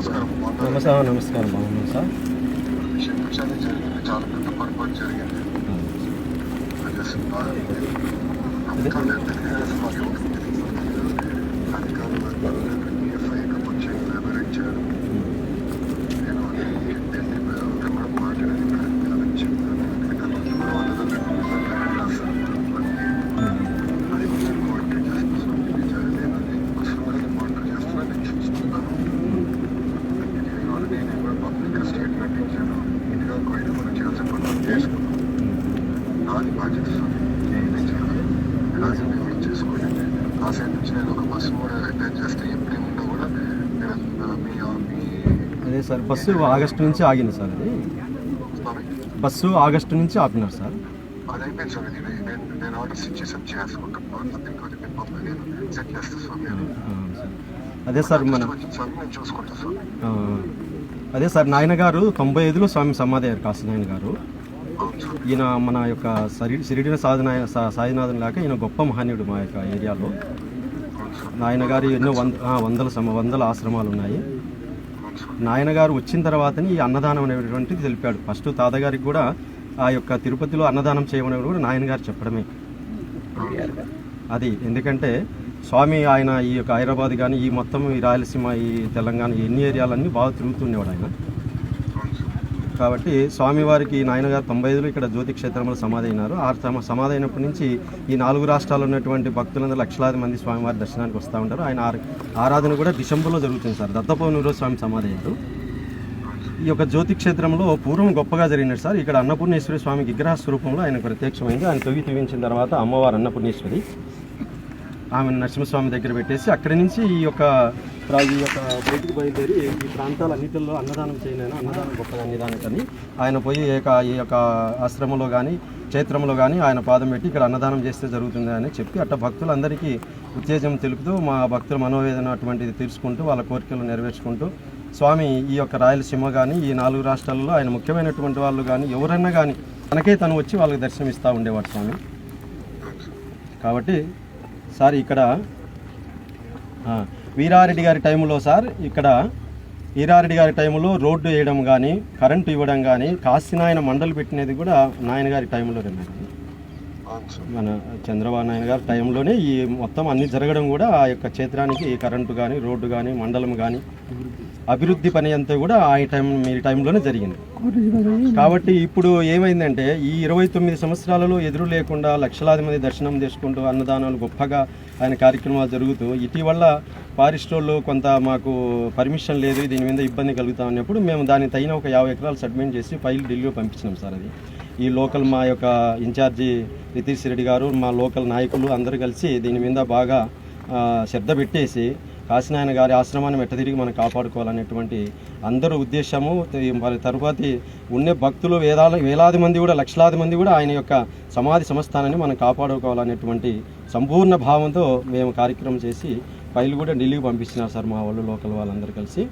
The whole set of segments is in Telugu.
నమస్కారం బాగున్నాను సార్. క్షమించాలి, జరిగింది చాలా పెద్ద పొరపాటు జరిగింది. అధికారులు ఎఫ్ఐ కబుర్ చేయడం ఎవరైట్ చేయడం నేను ఢిల్లీ కూడా మాట్లాడాను. ఇక్కడ చెప్పాను అది కొంచెం కోఆర్డినేట్ చేస్తాను. నేను వస్తువులని మానిటర్ చేస్తాను, నేను చూస్తున్నాను. నేను కూడా పబ్లిక్ స్టేట్మెంట్ ఇచ్చాను. ఇంటిగా పోయినా మనం చేయాల్సిన పనులు చేసుకున్నాం. నాది బాధ్యత ఇలాగే మేము చేసుకోండి. ఆ సైడ్ నుంచి నేను ఒక బస్సు కూడా అటాచ్ చేస్తే ఎప్పుడేమున్నా కూడా అదే సార్, బస్సు ఆగస్టు నుంచి ఆగింది సార్. అది బస్సు ఆగస్టు నుంచి ఆపినారు సార్. అది అయిపోయింది సార్. నేను ఆర్డర్స్ ఇచ్చేసాను, చేసుకుంటాను. నేను సెట్ చేస్తాను సార్. అదే సార్ నేను చూసుకుంటాను సార్. అదే సార్, నాయన గారు 95లో స్వామి సమాధి అయ్యారు. కాశీ నాయన గారు ఈయన మన యొక్క షిరిడి సాయినాథన్ లాగా ఈయన గొప్ప మహనీయుడు మా యొక్క ఏరియాలో. నాయన గారు ఎన్నో వందల ఆశ్రమాలు ఉన్నాయి. నాయన గారు వచ్చిన తర్వాతని ఈ అన్నదానం అనేటువంటిది తెలిపాడు. ఫస్ట్ తాతగారికి కూడా ఆ యొక్క తిరుపతిలో అన్నదానం చేయమని కూడా నాయన గారు చెప్పడమే అది. ఎందుకంటే స్వామి ఆయన ఈ యొక్క హైదరాబాద్ కానీ ఈ మొత్తం ఈ రాయలసీమ ఈ తెలంగాణ ఎన్ని ఏరియాలన్నీ బాగా తిరుగుతుండేవాడు ఆయన. కాబట్టి స్వామివారికి నాయన గారు 95లో ఇక్కడ జ్యోతి క్షేత్రంలో సమాధి అయినారు. ఆ సమాధి అయినప్పటి నుంచి ఈ 4 రాష్ట్రాల్లో ఉన్నటువంటి భక్తులందరూ లక్షలాది మంది స్వామివారి దర్శనానికి వస్తూ ఉంటారు. ఆయన ఆరాధన కూడా డిసెంబర్లో జరుగుతుంది సార్. దత్తపౌర్ణమి స్వామి సమాధి అయ్యారు. ఈ యొక్క జ్యోతి క్షేత్రంలో పూర్వం గొప్పగా జరిగినట్టు సార్. ఇక్కడ అన్నపూర్ణేశ్వరి స్వామి విగ్రహ స్వరూపంలో ఆయన ప్రత్యక్షమైంది. ఆయన తొవ్వి తీవించిన తర్వాత అమ్మవారు అన్నపూర్ణేశ్వరి ఆమె నరసింహస్వామి దగ్గర పెట్టేసి అక్కడి నుంచి ఈ యొక్క బయటికి బయలుదేరి ఈ ప్రాంతాలన్నింటిలో అన్నదానం చేయలేను, అన్నదానం గొప్పగా అన్నదానికని ఆయన పోయి ఈ యొక్క ఆశ్రమంలో కానీ క్షేత్రంలో కానీ ఆయన పాదం పెట్టి ఇక్కడ అన్నదానం చేస్తే జరుగుతుంది అని చెప్పి అట్లా భక్తులందరికీ ఉత్తేజం తెలుపుతూ మా భక్తుల మనోవేదన అటువంటిది తీర్చుకుంటూ వాళ్ళ కోరికలు నెరవేర్చుకుంటూ స్వామి ఈ యొక్క రాయలసీమ కానీ ఈ 4 రాష్ట్రాలలో ఆయన ముఖ్యమైనటువంటి వాళ్ళు కానీ ఎవరన్నా కానీ తనకే తను వచ్చి వాళ్ళకి దర్శనం ఇస్తూ ఉండేవాడు స్వామి. కాబట్టి సార్ ఇక్కడ వీరారెడ్డి గారి టైంలో సార్, ఇక్కడ వీరారెడ్డి గారి టైంలో రోడ్డు వేయడం కానీ కరెంటు ఇవ్వడం కానీ కాశీనాయన మండలి పెట్టినది కూడా నాయన గారి టైంలో మన చంద్రబాబు నాయుడు గారి టైంలోనే ఈ మొత్తం అన్ని జరగడం కూడా ఆ యొక్క క్షేత్రానికి కరెంటు కానీ రోడ్డు కానీ మండలం కానీ అభివృద్ధి పని అంతా కూడా మీ టైంలోనే జరిగింది. కాబట్టి ఇప్పుడు ఏమైందంటే ఈ 29 సంవత్సరాలలో ఎదురు లేకుండా లక్షలాది మంది దర్శనం చేసుకుంటూ అన్నదానాలు గొప్పగా ఆయన కార్యక్రమాలు జరుగుతూ ఇటీవల ఫారెస్టోళ్ళు కొంత మాకు పర్మిషన్ లేదు, దీని మీద ఇబ్బంది కలుగుతా ఉన్నప్పుడు మేము దాని తగిన ఒక 50 ఎకరాలు సబ్మిట్ చేసి ఫైల్ ఢిల్లీలో పంపించినాం సార్. అది ఈ లోకల్ మా యొక్క ఇన్ఛార్జి రితీష్ రెడ్డి గారు మా లోకల్ నాయకులు అందరూ కలిసి దీని మీద బాగా శ్రద్ధ పెట్టేసి కాశీనాయన గారి ఆశ్రమాన్ని మెట్టతిరిగి మనం కాపాడుకోవాలనేటువంటి అందరూ ఉద్దేశము. తరువాతి ఉండే భక్తులు వేలాది మంది కూడా లక్షలాది మంది కూడా ఆయన యొక్క సమాధి సంస్థానాన్ని మనం కాపాడుకోవాలనేటువంటి సంపూర్ణ భావంతో మేము కార్యక్రమం చేసి ఫైల్ కూడా ఢిల్లీకి పంపిస్తున్నారు సార్ మా వాళ్ళు లోకల్ వాళ్ళందరూ కలిసి.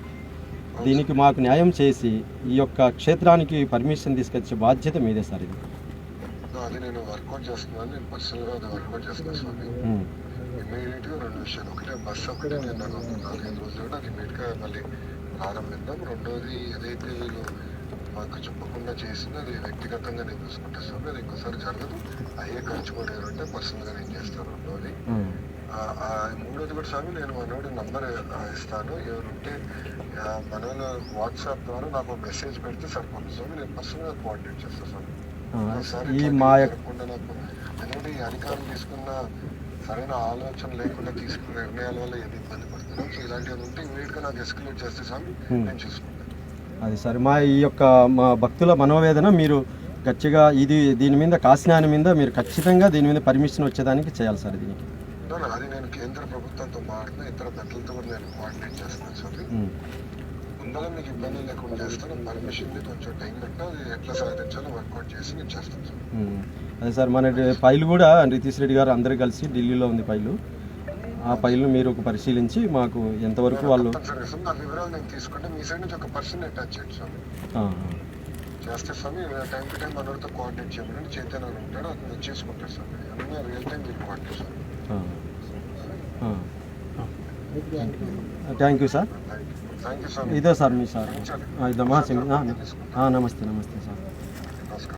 దీనికి మాకు న్యాయం చేసి ఈ యొక్క క్షేత్రానికి పర్మిషన్ తీసుకొచ్చే బాధ్యత మీదే సార్. ఇది అది నేను వర్కౌట్ చేస్తున్నాను, నేను పర్సనల్గా అది వర్కౌట్ చేస్తున్నాను స్వామి. ఇమీడియట్గా 2 విషయాలు, ఒకటే బస్సు ఒకటి నేను నాకు 4-5 రోజులు కూడా అది ఇమీడియట్గా మళ్ళీ ప్రారంభిద్దాం. రెండోది ఏదైతే వీళ్ళు మాకు చెప్పకుండా చేసిందో అది వ్యక్తిగతంగా నేను చూసుకుంటాను స్వామి. అది ఇంకోసారి జరగదు. అయ్యే ఖర్చు కూడా ఏమంటే పర్సనల్గా నేను చేస్తాను. రెండోది మూడోది కూడా స్వామి, నేను మనోడి నంబర్ ఇస్తాను. ఎవరుంటే మనలో వాట్సాప్ ద్వారా నాకు మెసేజ్ పెడితే సరిపోతుంది స్వామి. నేను పర్సనల్గా కోఆర్డినేట్ చేస్తాను స్వామి. నాకు ఎందుకంటే ఈ అధికారులు తీసుకున్న సరైన ఆలోచన లేకుండా తీసుకున్న నిర్ణయాల వల్ల ఏది ఇబ్బంది పడుతున్నాం. సో ఇలాంటివి ఉంటే ఇమీడియట్గా నాకు ఎస్కలేట్ చేస్తే స్వామి నేను చూసుకుంటాను. అది సరే, మా భక్తుల మనోవేదన మీరు గట్టిగా దీని మీద కాశీనాయన మీద మీరు ఖచ్చితంగా దీని మీద పర్మిషన్ వచ్చేదానికి చేయాలి సార్. దీనికి అది నేను కేంద్ర ప్రభుత్వంతో మాట్లాడిన ఇతర పెద్దలతో కూడా నేను కోఆర్డినేట్ చేస్తున్నాను సార్. ముందర మీకు ఇబ్బంది లేకుండా చేస్తాను. పర్మిషన్ కొంచెం టైం పెట్టినా అది ఎట్లా సాధించాలో వర్కౌట్ చేసి నేను చేస్తాను సార్. అదే సార్, మన ఫైల్ కూడా రితీష్ రెడ్డి గారు అందరూ కలిసి ఢిల్లీలో ఉంది ఫైలు. ఆ ఫైల్ను మీరు పరిశీలించి మాకు ఎంతవరకు వాళ్ళు నా వివరాలు నేను తీసుకుంటే మీ సైడ్ నుంచి ఒక పర్సన్ అటాచ్ చేయండి స్వామి. చేస్తే స్వామి టైం టు టైం మనతో కోఆర్డినేట్ చేయమని చైతన్య ఉంటాడు, అది చేసుకుంటారు స్వామి. రియల్ టైం మీరు coordinate thank you sir. Thank you స్వామి. ఇదే సార్ మీ సార్. క్షమించాలి. ఇదే మా నమస్తే నమస్తే సార్.